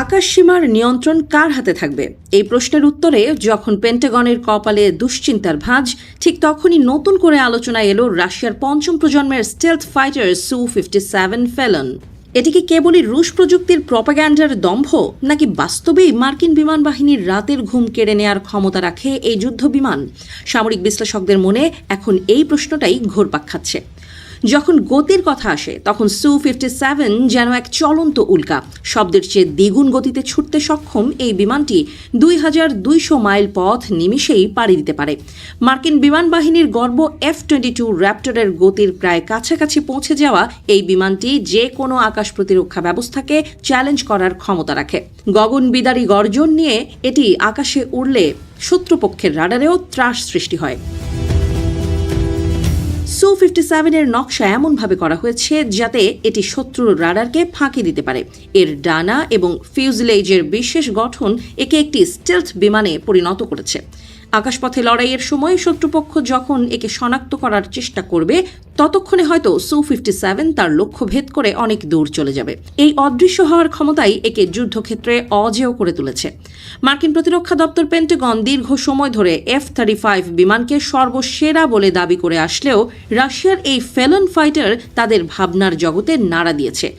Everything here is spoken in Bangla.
আকাশসীমার নিয়ন্ত্রণ কার হাতে থাকবে এই প্রশ্নের উত্তরে যখন পেন্টাগনের কপালে দুশ্চিন্তার ভাঁজ, ঠিক তখনই নতুন করে আলোচনায় এলো রাশিয়ার পঞ্চম প্রজন্মের স্টেলথ ফাইটার সু-57 ফেলন। এটি কি কেবলই রুশ প্রযুক্তির প্রপাগ্যান্ডার দম্ভ, নাকি বাস্তবেই মার্কিন বিমান বাহিনীর রাতের ঘুম কেড়ে নেয়ার ক্ষমতা রাখে এই যুদ্ধ বিমান? সামরিক বিশ্লেষকদের মনে এখন এই প্রশ্নটাই ঘুরপাক খাচ্ছে। যখন গতির কথা আসে তখন সু-57 যেন এক চলন্ত উল্কা। শব্দের চেয়ে দ্বিগুণ গতিতে ছুটতে সক্ষম এই বিমানটি 2200 মাইল পথ নিমিষেই পাড়ি দিতে পারে। মার্কিন বিমান বাহিনীর গর্ব F-22 র্যাপ্টরের গতির প্রায় কাছাকাছি পৌঁছে যাওয়া এই বিমানটি যে কোনো আকাশ প্রতিরক্ষা ব্যবস্থাকে চ্যালেঞ্জ করার ক্ষমতা রাখে। গগনবিদারী গর্জন নিয়ে এটি আকাশে উড়লে শত্রুপক্ষের রাডারেও ত্রাস সৃষ্টি হয়। সু-57 এর নকশা এমনভাবে করা হয়েছে যাতে এটি শত্রুর রাডারকে ফাঁকি দিতে পারে। এর ডানা এবং ফিউজলেজের বিশেষ গঠন একে একটি স্টেলথ বিমানে পরিণত করেছে। আকাশপথে লড়াইয়ের সময় শত্রুপক্ষ যখন একে শনাক্ত করার চেষ্টা করবে, ততক্ষণে হয়তো সু-57 তার লক্ষ্য ভেদ করে অনেক দূর চলে যাবে। এই অদৃশ্য হওয়ার ক্ষমতাই একে যুদ্ধক্ষেত্রে অজেয় করে তুলেছে। মার্কিন প্রতিরক্ষা দপ্তর পেন্টাগন দীর্ঘ সময় ধরে F-35 বিমানকে সর্বসেরা বলে দাবি করে আসলেও রাশিয়ার এই ফেলন ফাইটার তাদের ভাবনার জগতে নাড়া দিয়েছে।